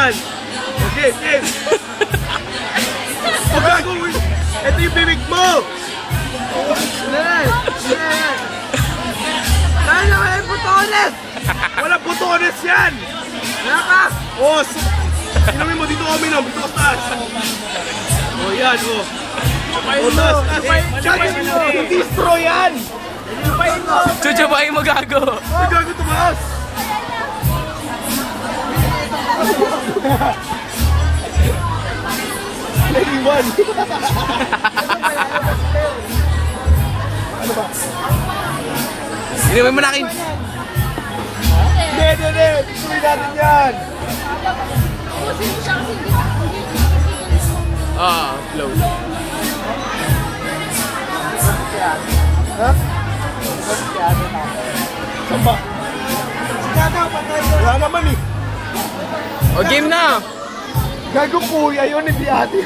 yan. Okay, game. O gago, ito yung bibig mo. Dahil na may putones! Walang butones yan. Naka! O, inumin mo dito kami dito ka taas. O yan, o. O taas, hindi straw yan. Chuchubain mo gago. Ay, gago tumaas. Naiwan. Ano ba? Inumin mo na akin. Hindi. Tuloy natin yan. Flow. Ha? Samba. Wala naman eh. O game na. Gago kuya yun, hindi ate.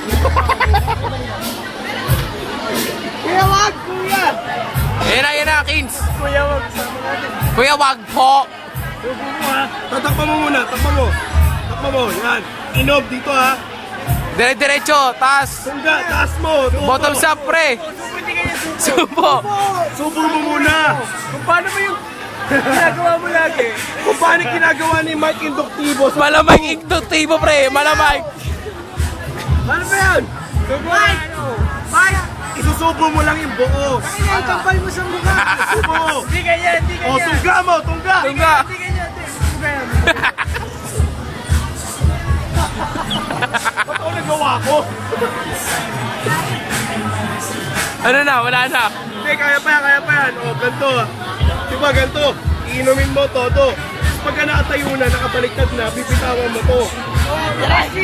Kuya wag, kuya. Yan na, Kins. Kuya wag, sama natin. Kuya, wag po. Tatakpa mo muna, takpa mo. Takpa mo, yan. Inog dito ha. Dire-diretso, taas. Tungga, taas mo. Bottoms up, pre. Subo. Subo mo muna. Kung paano mo yung ginagawa mo lagi? Kung paano ginagawa ni Mike Induktibo. Malamang induktibo, pre. Malamang. Ano ba yan? Mike! Mike! Isusubo mo lang yung buo. Ay, kampal mo sa mukha! Subo. Hindi ganyan, hindi O, ganyan! tungga mo, tungga. Tungga. Hindi ganyan, hindi. Tungga yan. Ba't ako nagawa ko? Ano na, wala na. Hindi, kaya pa yan. O, ganito. Diba, ganito. Iinumin mo todo. Pagka nakatayo na, nakabaliktad na, bibitawan mo to.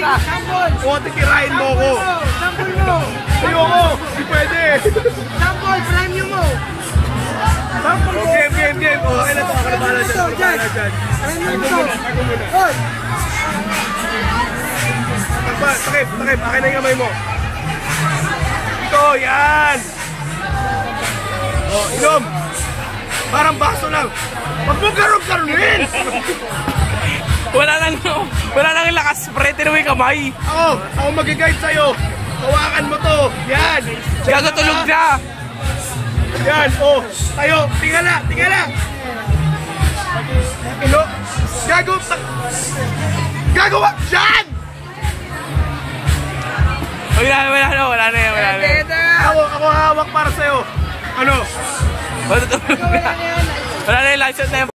Sambol! O, titirahin mo ko. Sambol mo! Ayoko, hindi pwede. Sambol! Prime nyo mo! Sambol mo! Game. O, okay na to. Ako na bahala dyan. Ako na bahala dyan. Prime nyo mo! Tago muna. Hoy! Takip. Akin na yung kamay mo. Ito, yan. O, inom. Parang baso lang. Wag mo garong-garonin. Wala nang lakas, pre. Tinuwi kamay. Ako mag-guide sa'yo. Hawakan mo to. Yan. Gago, tulog na. Yan, tayo. Tingala. Ino. Gago, wag dyan. Wala na yan. Ako hawak para sa'yo. Ano? Matutulog na. Wala na yung license na yan.